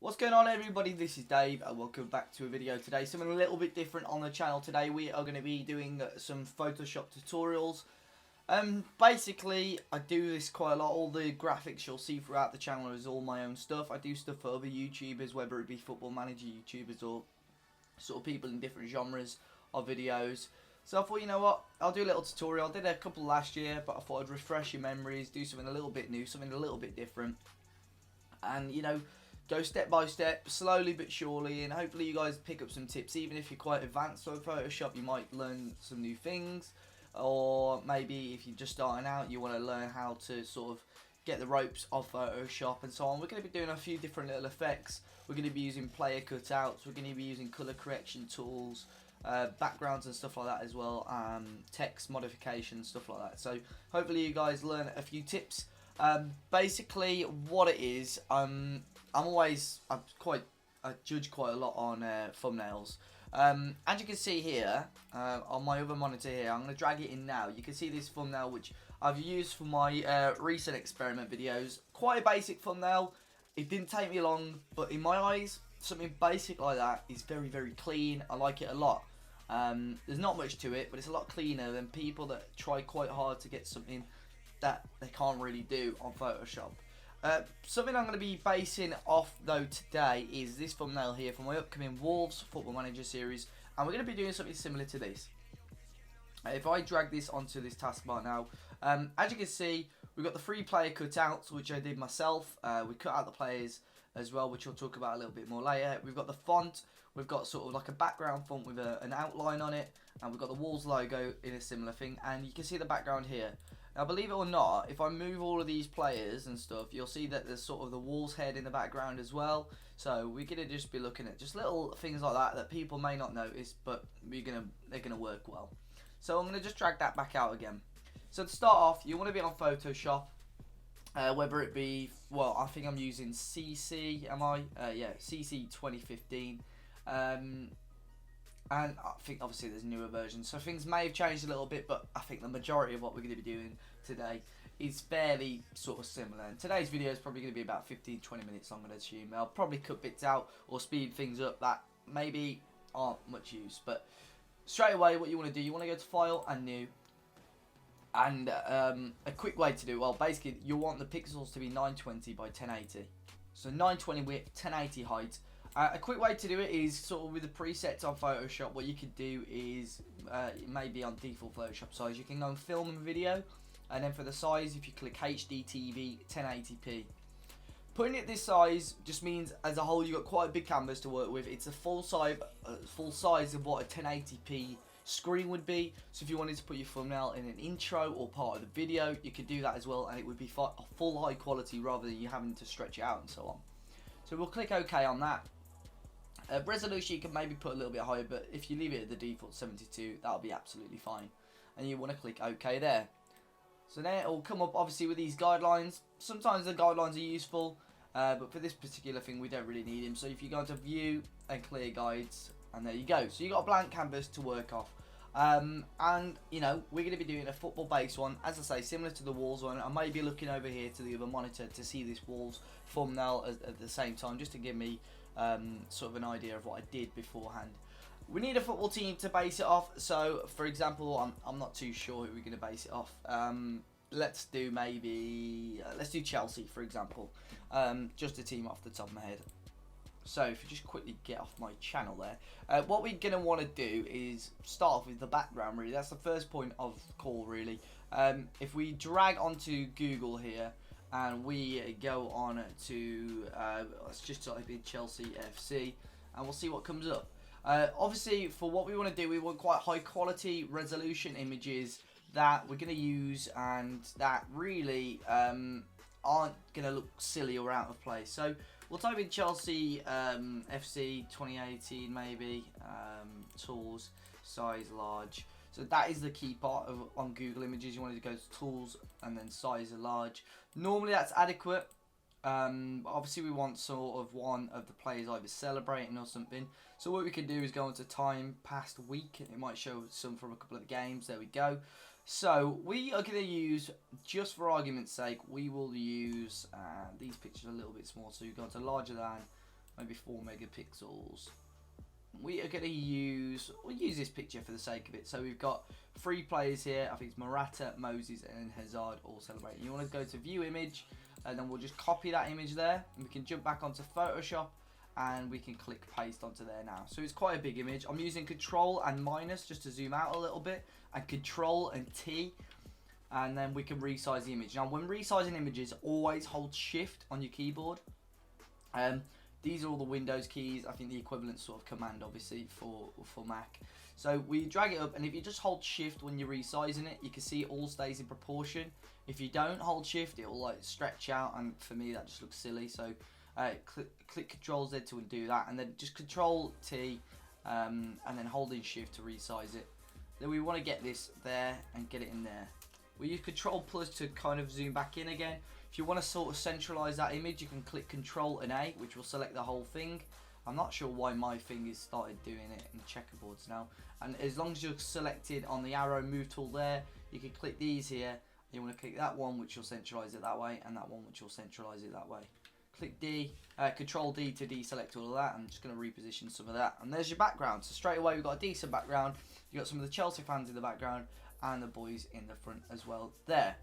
What's going on, everybody? This is Dave and welcome back to a video today. Something a little bit different on the channel today. We are going to be doing some Photoshop tutorials. Basically, I do this quite a lot. All the graphics you'll see throughout the channel is all my own stuff. I do stuff for other YouTubers, whether it be football manager YouTubers or sort of people in different genres of videos. So I thought, you know what, I'll do a little tutorial. I did a couple last year, but I thought I'd refresh your memories, do something a little bit new, something a little bit different. And, you know, go step by step, slowly but surely, and hopefully you guys pick up some tips. Even if you're quite advanced on Photoshop, you might learn some new things. Or maybe if you're just starting out, you want to learn how to sort of get the ropes of Photoshop and so on. We're going to be doing a few different little effects. We're going to be using player cutouts. We're going to be using color correction tools, backgrounds and stuff like that as well, text modification, stuff like that. So hopefully you guys learn a few tips. Basically what it is, I judge quite a lot on thumbnails. As you can see here, on my other monitor here, I'm going to drag it in now. You can see this thumbnail which I've used for my recent experiment videos. Quite a basic thumbnail. It didn't take me long, but in my eyes, something basic like that is very, very clean. I like it a lot. There's not much to it, but it's a lot cleaner than people that try quite hard to get something that they can't really do on Photoshop. Something I'm going to be basing off though today is this thumbnail here for my upcoming Wolves Football Manager series, and we're going to be doing something similar to this. If I drag this onto this taskbar now, as you can see, we've got the 3 player cutouts which I did myself. We cut out the players as well, which we'll talk about a little bit more later. We've got the font, we've got sort of like a background font with an outline on it, and we've got the Wolves logo in a similar thing, and you can see the background here. Now, believe it or not, if I move all of these players and stuff, you'll see that there's sort of the Wolves head in the background as well. So we're gonna just be looking at just little things like that that people may not notice, but they're gonna work well. So I'm gonna just drag that back out again. So to start off, you want to be on Photoshop, whether it be, well, I think I'm using CC. Am I? Yeah, CC 2015. And I think obviously there's newer versions, so things may have changed a little bit, but I think the majority of what we're going to be doing today is fairly sort of similar. And today's video is probably going to be about 15-20 minutes, I'm going to assume. I'll probably cut bits out or speed things up that maybe aren't much use. But straight away, what you want to do, you want to go to File and New. And a quick way to do it, well, basically you want the pixels to be 920 by 1080. So 920 width, 1080 height. A quick way to do it is sort of with the presets on Photoshop. What you could do is maybe on default Photoshop size, you can go and film a video, and then for the size, if you click HD TV 1080p, putting it this size just means as a whole you've got quite a big canvas to work with. It's a full size of what a 1080p screen would be. So if you wanted to put your thumbnail in an intro or part of the video, you could do that as well, and it would be full high quality rather than you having to stretch it out and so on. So we'll click OK on that. Resolution you can maybe put a little bit higher, but if you leave it at the default 72, that'll be absolutely fine. And you want to click OK there. So then it will come up obviously with these guidelines. Sometimes the guidelines are useful, but for this particular thing we don't really need them. So if you go into View and Clear Guides, and there you go. So you got a blank canvas to work off. And you know, we're going to be doing a football based one, as I say, similar to the Wolves one. I may be looking over here to the other monitor to see this Wolves thumbnail at the same time, just to give me sort of an idea of what I did beforehand. We need a football team to base it off. So for example, I'm not too sure who we're going to base it off. Let's do maybe let's do Chelsea for example, just a team off the top of my head. So if you just quickly get off my channel there, what we're going to want to do is start off with the background really. That's the first point of call really. If we drag onto Google here and we go on to, let's just type in Chelsea FC and we'll see what comes up. Obviously for what we want to do, we want quite high quality resolution images that we're going to use and that really aren't going to look silly or out of place. So we'll type in Chelsea FC 2018 maybe, tools, size large. So that is the key part of on Google Images. You want to go to tools and then size large. Normally that's adequate. Obviously we want sort of one of the players either celebrating or something. So what we can do is go into time past week. It might show some from a couple of the games. There we go. So we are going to use, just for argument's sake, we will use these pictures a little bit small. So you go to larger than, maybe 4 megapixels. We are going to use, we'll use this picture for the sake of it. So we've got 3 players here. I think it's Morata, Moses and Hazard all celebrating. You want to go to view image, and then we'll just copy that image there. And we can jump back onto Photoshop, and we can click paste onto there now. So it's quite a big image. I'm using Control and minus just to zoom out a little bit, and Control and T, and then we can resize the image. Now when resizing images, always hold Shift on your keyboard. These are all the Windows keys. I think the equivalent sort of command obviously for Mac. So we drag it up, and if you just hold Shift when you're resizing it, you can see it all stays in proportion. If you don't hold Shift, it will like stretch out, and for me that just looks silly. So click Control Z to undo that, and then just Control T, and then holding Shift to resize it. Then we want to get this there and get it in there. We use Control Plus to kind of zoom back in again. If you want to sort of centralize that image, you can click Control and A, which will select the whole thing. I'm not sure why my thing has started doing it in checkerboards now. And as long as you're selected on the arrow move tool there, you can click these here. You want to click that one, which will centralize it that way, and that one, which will centralize it that way. Click D, Control D to deselect all of that. I'm just going to reposition some of that. And there's your background. So straight away we've got a decent background. You've got some of the Chelsea fans in the background, and the boys in the front as well there.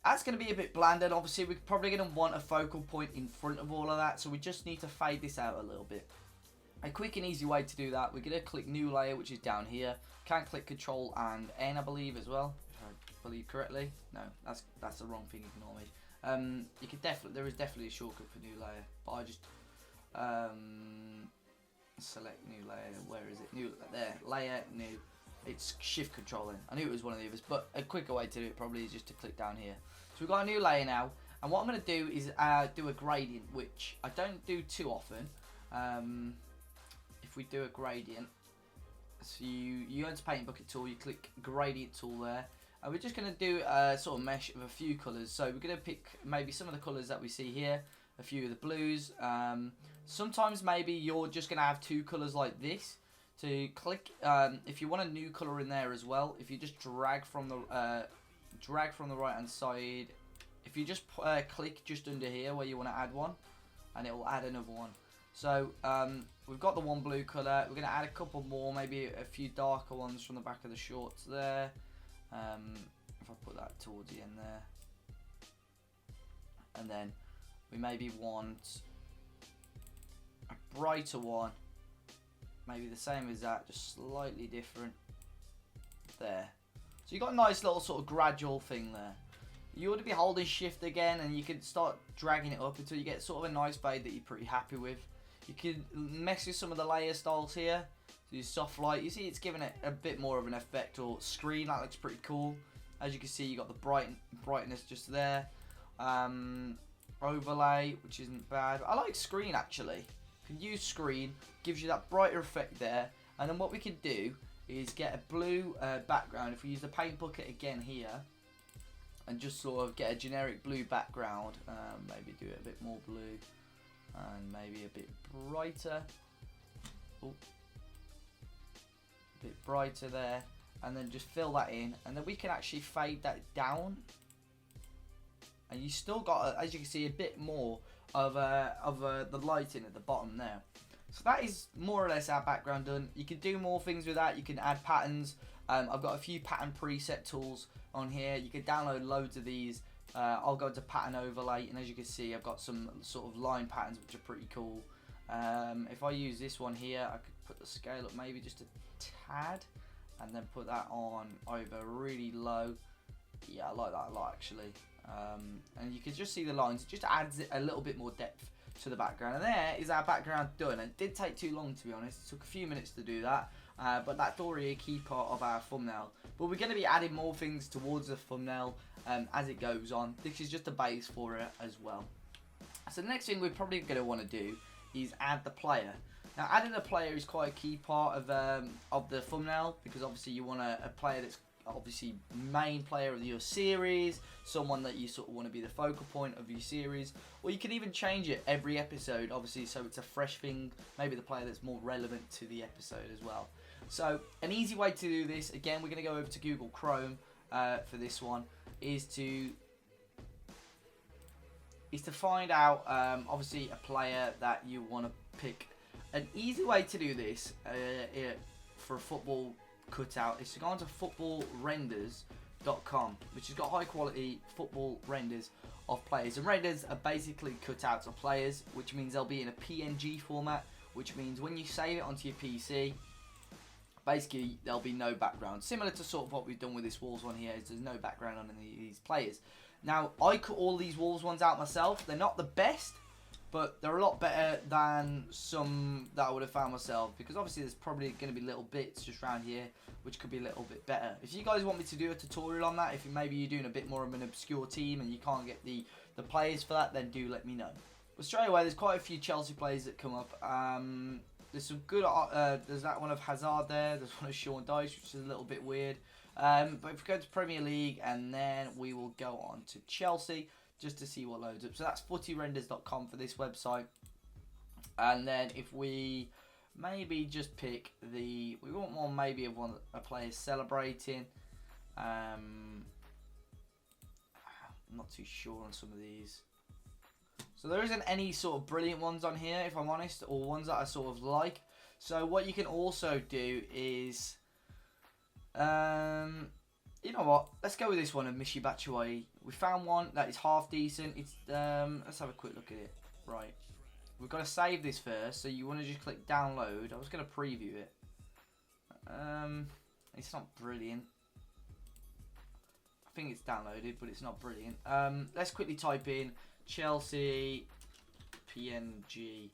That's going to be a bit bland, and obviously we're probably going to want a focal point in front of all of that, so we just need to fade this out a little bit. A quick and easy way to do that, we're going to click new layer, which is down here. Can click Control and N, I believe, as well, if I believe correctly. No, that's the wrong thing, ignore me. You could there is definitely a shortcut for new layer, but I just select new layer. Where is it? New there, layer, new. It's Shift Control N. I knew it was one of the others, but a quicker way to do it probably is just to click down here. So we've got a new layer now, and what I'm going to do is do a gradient, which I don't do too often. If we do a gradient, so you go into Paint Bucket tool, you click Gradient tool there, and we're just going to do a sort of mesh of a few colours. So we're going to pick maybe some of the colours that we see here, a few of the blues. Sometimes maybe you're just going to have 2 colours like this. To click, if you want a new color in there as well, if you just drag from the right hand side, if you just click just under here where you want to add one, and it will add another one. So we've got the one blue color. We're going to add a couple more, maybe a few darker ones from the back of the shorts there. If I put that towards the end there, and then we maybe want a brighter one. Maybe the same as that, just slightly different there. So you've got a nice little sort of gradual thing there. You ought to be holding Shift again, and you can start dragging it up until you get sort of a nice fade that you're pretty happy with. You can mess with some of the layer styles here. So you soft light, you see it's giving it a bit more of an effect or screen. That looks pretty cool. As you can see, you got the brightness just there. Overlay, which isn't bad. I like screen actually. Can use screen, gives you that brighter effect there, and then what we can do is get a blue background. If we use the Paint Bucket again here, and just sort of get a generic blue background, maybe do it a bit more blue, and maybe a bit brighter. Ooh. A bit brighter there, and then just fill that in, and then we can actually fade that down, and you still got, as you can see, a bit more of the lighting at the bottom there. So that is more or less our background done. You can do more things with that. You can add patterns. I've got a few pattern preset tools on here. You can download loads of these. I'll go to pattern overlay, and as you can see, I've got some sort of line patterns which are pretty cool. If I use this one here, I could put the scale up maybe just a tad, and then put that on over really low. Yeah, I like that a lot actually. And you can just see the lines. It just adds a little bit more depth to the background. And there is our background done. And it did take too long, to be honest. It took a few minutes to do that. But that's already a key part of our thumbnail. But we're going to be adding more things towards the thumbnail as it goes on. This is just a base for it as well. So the next thing we're probably going to want to do is add the player. Now adding a player is quite a key part of the thumbnail, because obviously you want a player that's obviously main player of your series, someone that you sort of want to be the focal point of your series, or you can even change it every episode, obviously, so it's a fresh thing, maybe the player that's more relevant to the episode as well. So an easy way to do this, again, we're going to go over to Google Chrome for this one, is to is to find out, obviously, a player that you want to pick. An easy way to do this for a football cutout is to go onto footballrenders.com, which has got high quality football renders of players. And renders are basically cutouts of players, which means they'll be in a PNG format, which means when you save it onto your PC, basically there'll be no background. Similar to sort of what we've done with this Wolves one here, is there's no background on any of these players. Now, I cut all these Wolves ones out myself. They're not the best, but they're a lot better than some that I would have found myself, because obviously there's probably going to be little bits just around here which could be a little bit better. If you guys want me to do a tutorial on that, if maybe you're doing a bit more of an obscure team and you can't get the players for that, then do let me know. But straight away, there's quite a few Chelsea players that come up. There's some good, there's that one of Hazard there, there's one of Sean Dyche, which is a little bit weird. But if we go to Premier League, and then we will go on to Chelsea, just to see what loads up. So that's footyrenders.com for this website. And then if we maybe just pick we want one maybe of a player celebrating. I'm not too sure on some of these. So there isn't any sort of brilliant ones on here, if I'm honest, or ones that I sort of like. So what you can also do is, you know what? Let's go with this one of Michy Batshuayi. We found one that is half decent. It's let's have a quick look at it. Right, we've got to save this first. So you want to just click download. I was going to preview it. It's not brilliant. I think it's downloaded, but it's not brilliant. Let's quickly type in Chelsea PNG,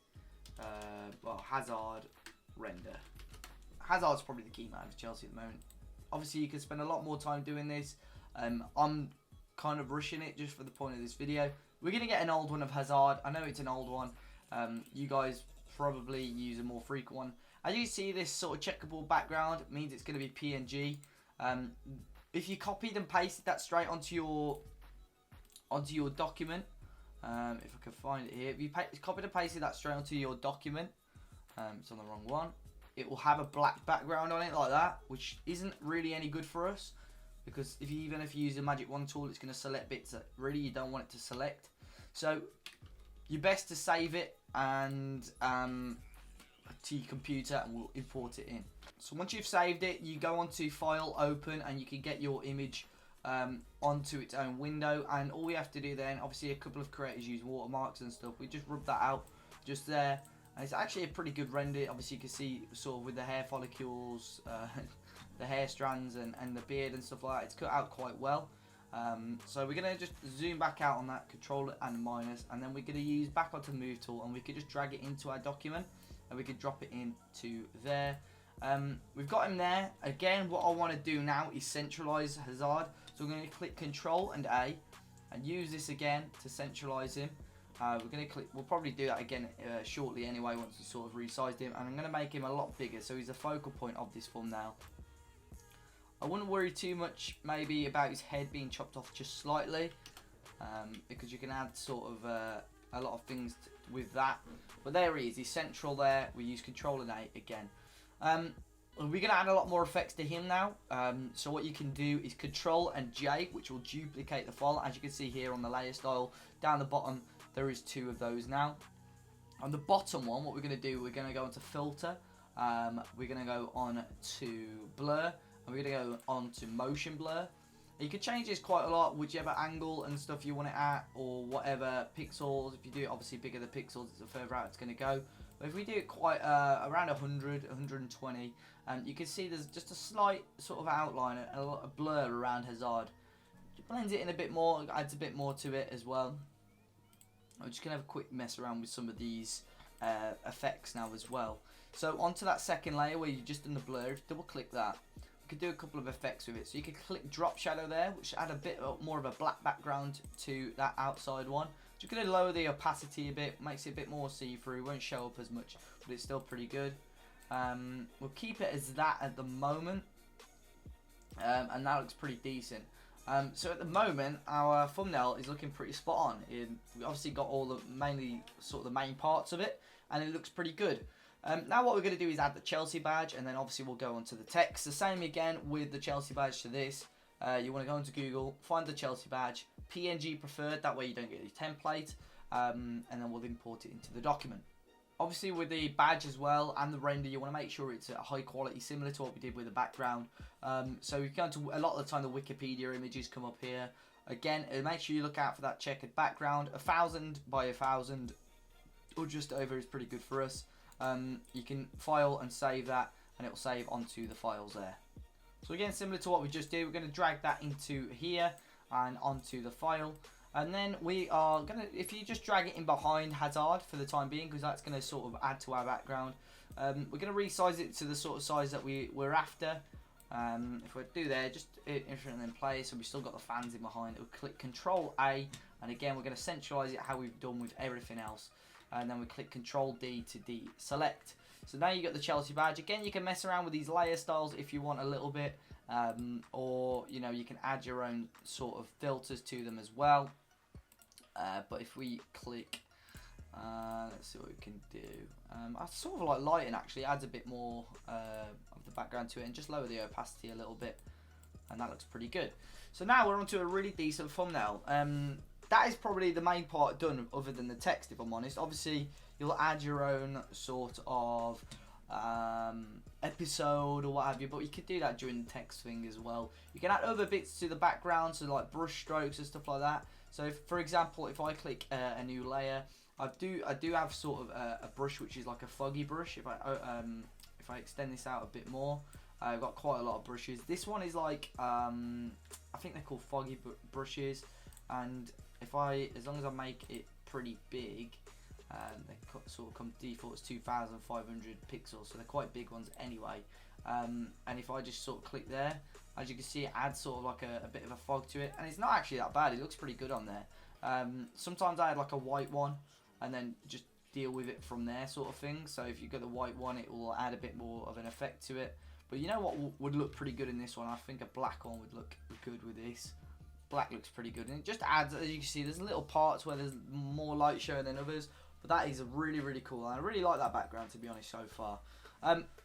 well, Hazard render. Hazard's probably the key man for Chelsea at the moment. Obviously, you can spend a lot more time doing this. I'm kind of rushing it just for the point of this video. We're going to get an old one of Hazard. I know it's an old one. You guys probably use a more frequent one. As you see, this sort of checkerboard background means it's going to be PNG. If you copied and pasted that straight onto your document, if I can find it here, if you copied and pasted that straight onto your document, it's on the wrong one, it will have a black background on it like that, which isn't really any good for us, because even if you use the Magic Wand tool, it's going to select bits that really you don't want it to select. So you're best to save it and to your computer, and we'll import it in. So once you've saved it, you go onto File, Open, and you can get your image onto its own window. And all we have to do then, obviously a couple of creators use watermarks and stuff, we just rub that out just there, and it's actually a pretty good render. Obviously you can see sort of with the hair follicles, the hair strands and the beard and stuff like that, it's cut out quite well. So we're going to just zoom back out on that, Control and minus, and then we're going to use back onto the Move tool, and we could just drag it into our document, and we could drop it into there. We've got him there. Again, what I want to do now is centralize Hazard. So we're going to click Control and A and use this again to centralize him. We're going to click. We'll probably do that again shortly anyway, once we sort of resized him. And I'm going to make him a lot bigger, so he's the focal point of this thumbnail. I wouldn't worry too much maybe about his head being chopped off just slightly, because you can add sort of a lot of things with that. But there he is. He's central there. We use Control and A again. We're going to add a lot more effects to him now. So what you can do is Control and J, which will duplicate the file. As you can see here on the layer style, down the bottom, there is 2 of those now. On the bottom one, what we're going to do, we're going to go onto Filter. We're going to go on to Blur. And we're going to go on to Motion Blur. You can change this quite a lot, whichever angle and stuff you want it at, or whatever pixels. If you do it obviously bigger the pixels, the further out it's going to go. But if we do it quite around 100, 120, you can see there's just a slight sort of outline, a lot of blur around Hazard. It blends it in a bit more, adds a bit more to it as well. I'm just going to have a quick mess around with some of these effects now as well. So onto that second layer where you've just done the blur, if you double click that, you could do a couple of effects with it. So you could click Drop Shadow there, which add a bit more of a black background to that outside one. Just going to lower the opacity a bit, makes it a bit more see-through, won't show up as much, but it's still pretty good. We'll keep it as that at the moment, and that looks pretty decent. So at the moment, our thumbnail is looking pretty spot on. We obviously got all the mainly sort of the main parts of it, and it looks pretty good. Now what we're going to do is add the Chelsea badge, and then obviously we'll go on to the text. The same again with the Chelsea badge to this. you want to go into Google, find the Chelsea badge, PNG preferred, that way you don't get the template, and then we'll import it into the document. Obviously with the badge as well and the render, you want to make sure it's at a high quality, similar to what we did with the background. So you go to, a lot of the time the Wikipedia images come up here. Again, make sure you look out for that checkered background. 1000 by 1000 or just over is pretty good for us. You can file and save that, and it will save onto the files there. So again, similar to what we just did, we're going to drag that into here and onto the file. And then we are going to, if you just drag it in behind Hazard for the time being, because that's going to sort of add to our background. We're going to resize it to the sort of size that we're after. If we do there, just insert and then play, so we've still got the fans in behind. We'll click Control A, and again, we're going to centralize it how we've done with everything else. And then we click Control D to deselect. So now you got the Chelsea badge. Again, you can mess around with these layer styles if you want a little bit, or you know, you can add your own sort of filters to them as well. But if we click, let's see what we can do. I sort of like lighting actually, adds a bit more of the background to it, and just lower the opacity a little bit, and that looks pretty good. So now we're onto a really decent thumbnail. That is probably the main part done, other than the text, if I'm honest. Obviously, you'll add your own sort of episode or what have you, but you could do that during the text thing as well. You can add other bits to the background, so like brush strokes and stuff like that. So if, for example, if I click a new layer, I do have sort of a brush which is like a foggy brush. If I extend this out a bit more, I've got quite a lot of brushes. This one is like I think they're called foggy brushes, and as long as I make it pretty big, they sort of come default as 2,500 pixels, so they're quite big ones anyway. And if I just sort of click there, as you can see, it adds sort of like a bit of a fog to it, and it's not actually that bad. It looks pretty good on there. Sometimes I add like a white one and then just deal with it from there, sort of thing. So if you got the white one, it will add a bit more of an effect to it. But you know what would look pretty good in this one? I think a black one would look good with this. Black looks pretty good, and it just adds, as you can see, there's little parts where there's more light showing than others, but that is really, really cool, and I really like that background, to be honest, so far.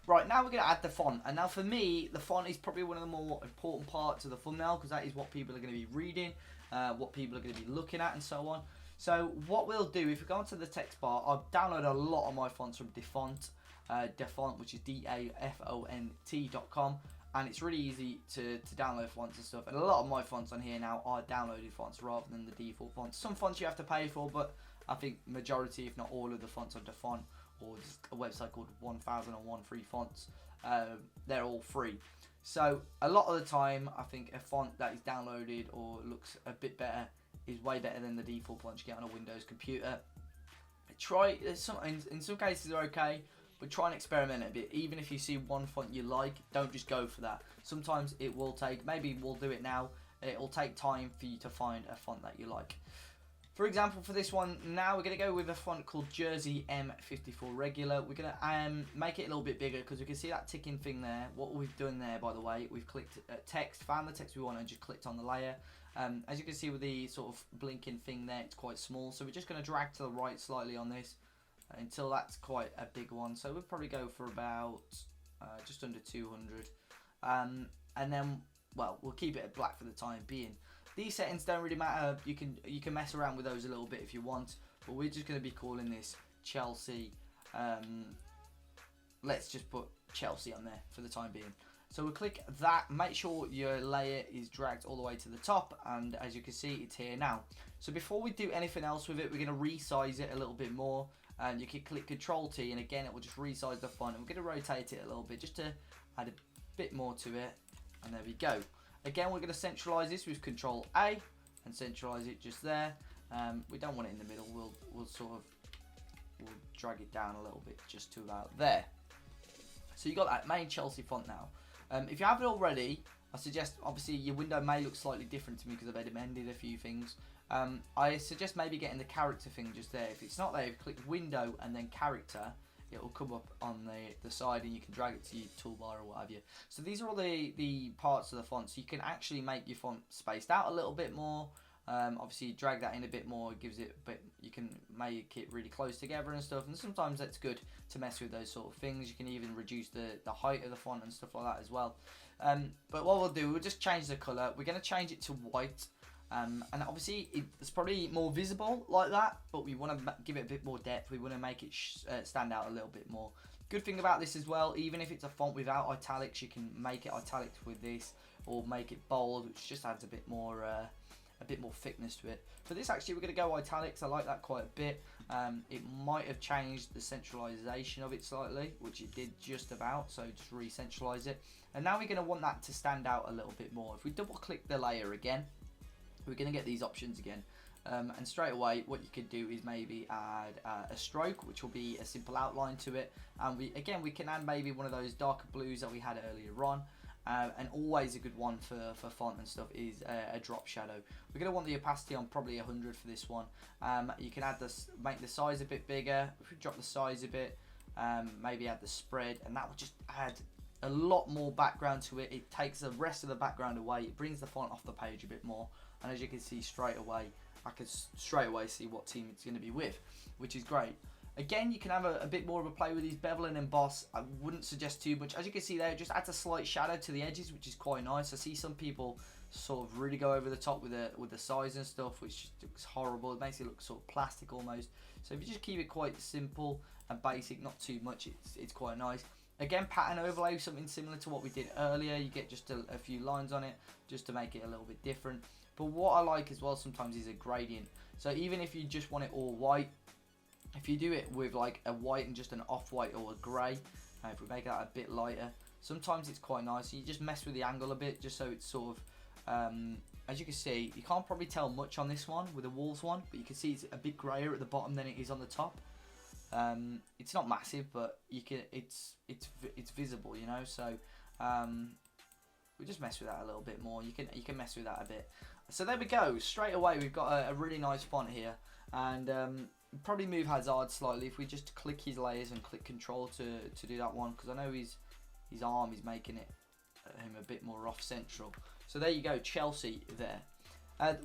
Right, now we're going to add the font, and now for me, the font is probably one of the more important parts of the thumbnail, because that is what people are going to be reading, what people are going to be looking at, and so on. So what we'll do, if we go onto the text bar, I've downloaded a lot of my fonts from Dafont, which is DAFONT.com. And it's really easy to download fonts and stuff. And a lot of my fonts on here now are downloaded fonts rather than the default fonts. Some fonts you have to pay for, but I think majority, if not all of the fonts on Dafont, or just a website called 1001 Free Fonts, they're all free. So a lot of the time, I think a font that is downloaded or looks a bit better is way better than the default font you get on a Windows computer. In some cases they're okay, but try and experiment a bit. Even if you see one font you like, don't just go for that. Sometimes it will take, maybe we'll do it now, it will take time for you to find a font that you like. For example, for this one, now we're going to go with a font called Jersey M54 Regular. We're going to make it a little bit bigger, because we can see that ticking thing there. What we've done there, by the way, we've clicked text, found the text we want, and just clicked on the layer. As you can see with the sort of blinking thing there, it's quite small. So we're just going to drag to the right slightly on this, until that's quite a big one. So we'll probably go for about just under 200, and then, well, we'll keep it at black for the time being. These settings don't really matter. You can mess around with those a little bit if you want, but we're just going to be calling this Chelsea. Let's just put Chelsea on there for the time being. So we'll click that, make sure your layer is dragged all the way to the top, and as you can see, it's here now. So before we do anything else with it, we're going to resize it a little bit more. And you can click Control T, and again it will just resize the font, and we're going to rotate it a little bit just to add a bit more to it, and there we go. Again, we're going to centralize this with Control A and centralize it just there. We don't want it in the middle. We'll drag it down a little bit just to about there. So you got that main Chelsea font now. If you haven't already, I suggest, obviously your window may look slightly different to me because I've amended a few things. I suggest maybe getting the character thing just there. If it's not there, if you click window and then character, it will come up on the side, and you can drag it to your toolbar or what have you. So these are all the parts of the font. So you can actually make your font spaced out a little bit more. Obviously, drag that in a bit more, it gives it a bit, you can make it really close together and stuff, and sometimes that's good to mess with those sort of things. You can even reduce the height of the font and stuff like that as well. But what we'll do, we'll just change the colour. We're going to change it to white. And obviously it's probably more visible like that, but we want to give it a bit more depth. We want to make it stand out a little bit more. Good thing about this as well, even if it's a font without italics, you can make it italics with this, or make it bold, which just adds a bit more thickness to it. For this, actually, we're going to go italics. I like that quite a bit. It might have changed the centralization of it slightly, which it did just about, so just re-centralize it. And now we're going to want that to stand out a little bit more. If we double click the layer again, we're going to get these options again, and straight away what you could do is maybe add a stroke, which will be a simple outline to it, and we can add maybe one of those darker blues that we had earlier on. And always a good one for font and stuff is a drop shadow. We're going to want the opacity on probably 100 for this one. You can add this, make the size a bit bigger. If we drop the size a bit, maybe add the spread, and that will just add a lot more background to it. It takes the rest of the background away. It brings the font off the page a bit more. And as you can see straight away, I can straight away see what team it's going to be with, which is great. Again, you can have a bit more of a play with these bevel and emboss. I wouldn't suggest too much. As you can see there, it just adds a slight shadow to the edges, which is quite nice. I see some people sort of really go over the top with the size and stuff, which just looks horrible. It makes it look sort of plastic almost. So if you just keep it quite simple and basic, not too much, it's quite nice. Again, pattern overlay, something similar to what we did earlier. You get just a few lines on it just to make it a little bit different. But what I like as well sometimes is a gradient. So even if you just want it all white, if you do it with like a white and just an off-white or a grey, if we make that a bit lighter, sometimes it's quite nice. You just mess with the angle a bit just so it's sort of, as you can see, you can't probably tell much on this one with the walls one, but you can see it's a bit greyer at the bottom than it is on the top. It's not massive, but you can, it's visible, you know. So we just mess with that a little bit more. You can mess with that a bit. So there we go. Straight away, we've got a really nice font here, and probably move Hazard slightly if we just click his layers and click Control to do that one, because I know his arm is making it him a bit more off central. So there you go, Chelsea there.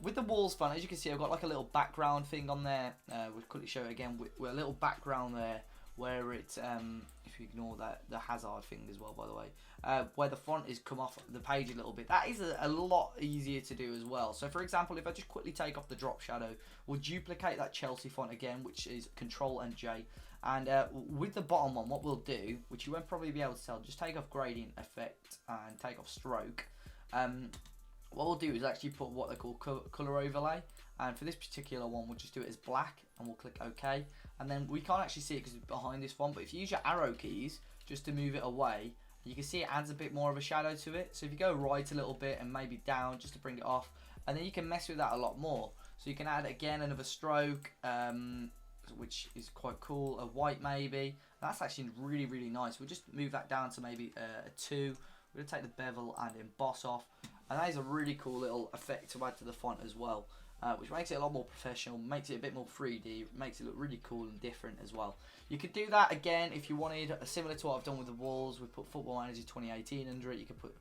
With the walls font, as you can see, I've got like a little background thing on there. We'll quickly show it again with a little background there where it's, if you ignore that, the Hazard thing as well, by the way, where the font is come off the page a little bit. That is a lot easier to do as well. So for example, if I just quickly take off the drop shadow, we'll duplicate that Chelsea font again, which is Control and J. And with the bottom one, what we'll do, which you won't probably be able to tell, just take off gradient effect and take off stroke. What we'll do is actually put what they call color overlay, and for this particular one we'll just do it as black, and we'll click OK, and then we can't actually see it because it's behind this font, but if you use your arrow keys just to move it away, you can see it adds a bit more of a shadow to it. So if you go right a little bit and maybe down just to bring it off, and then you can mess with that a lot more. So you can add again another stroke, which is quite cool, a white maybe. That's actually really nice. We'll just move that down to maybe a 2. We're going to take the bevel and emboss off, and that is a really cool little effect to add to the font as well, which makes it a lot more professional, makes it a bit more 3D, makes it look really cool and different as well. You could do that again if you wanted, similar to what I've done with the walls. We put Football Manager 2018 under it. You could put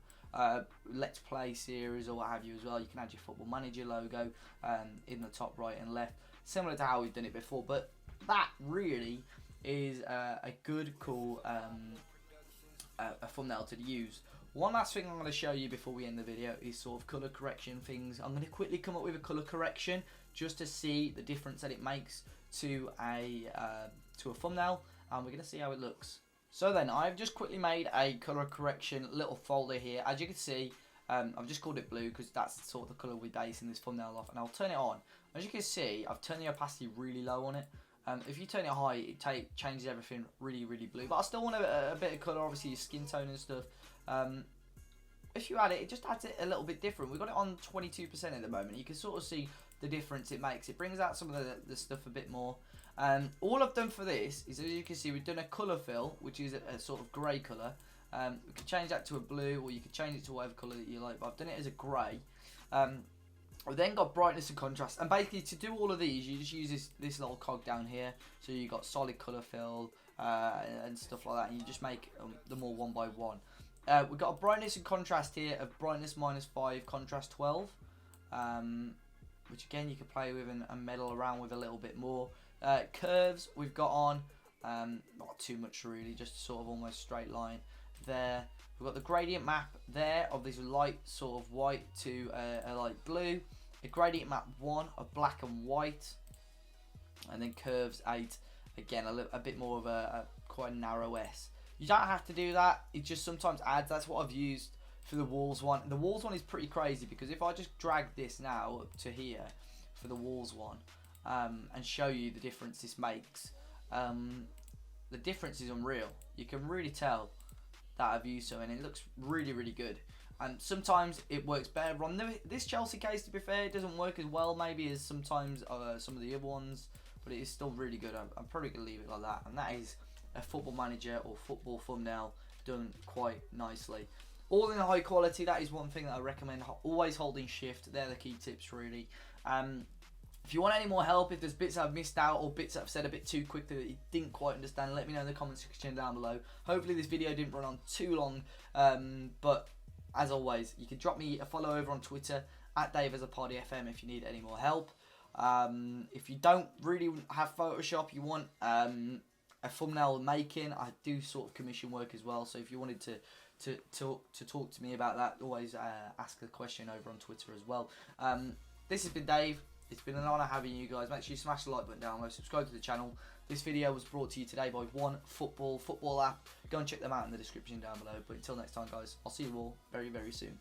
Let's Play series or what have you as well. You can add your Football Manager logo in the top right and left, similar to how we've done it before. But that really is a good, cool a thumbnail to use. One last thing I'm going to show you before we end the video is sort of colour correction things. I'm going to quickly come up with a colour correction just to see the difference that it makes to a thumbnail, and we're going to see how it looks. So then, I've just quickly made a colour correction little folder here. As you can see, I've just called it blue because that's sort of the colour we're basing this thumbnail off, and I'll turn it on. As you can see, I've turned the opacity really low on it. If you turn it high, it changes everything really blue. But I still want a bit of colour, obviously your skin tone and stuff. If you add it, it just adds it a little bit different. We've got it on 22% at the moment. You can sort of see the difference it makes. It brings out some of the stuff a bit more. All I've done for this is, as you can see, we've done a colour fill, which is a sort of grey colour. We can change that to a blue, or you can change it to whatever colour that you like, but I've done it as a grey. We've then got brightness and contrast, and basically to do all of these, you just use this little cog down here. So you've got solid colour fill and stuff like that, and you just make them all one by one. We've got a brightness and contrast here of brightness -5, contrast 12. which again you can play with and meddle around with a little bit more. Curves we've got on, not too much really, just sort of almost straight line there. We've got the gradient map there of this light sort of white to a light blue. A gradient map 1 of black and white. And then curves 8, again a bit more of a quite a narrow S. You don't have to do that, it just sometimes adds. That's what I've used for the walls one. And the walls one is pretty crazy because if I just drag this now up to here for the walls one and show you the difference this makes, the difference is unreal. You can really tell that I've used something and it looks really, really good. And sometimes it works better. On this Chelsea case, to be fair, it doesn't work as well maybe as sometimes some of the other ones, but it is still really good. I'm probably going to leave it like that. And that is a Football Manager or football thumbnail done quite nicely. All in a high quality, that is one thing that I recommend. Always holding shift, they're the key tips really. If you want any more help, if there's bits I've missed out or bits I've said a bit too quick that you didn't quite understand, let me know in the comment section down below. Hopefully this video didn't run on too long, but as always, you can drop me a follow over on Twitter at DaveAsAPartyFM if you need any more help. If you don't really have Photoshop, you want a thumbnail making, I do sort of commission work as well. So if you wanted to talk to me about that, always ask a question over on Twitter as well. This has been Dave. It's been an honour having you guys. Make sure you smash the like button down below, subscribe to the channel. This video was brought to you today by OneFootball football app. Go and check them out in the description down below. But until next time, guys, I'll see you all very, very soon.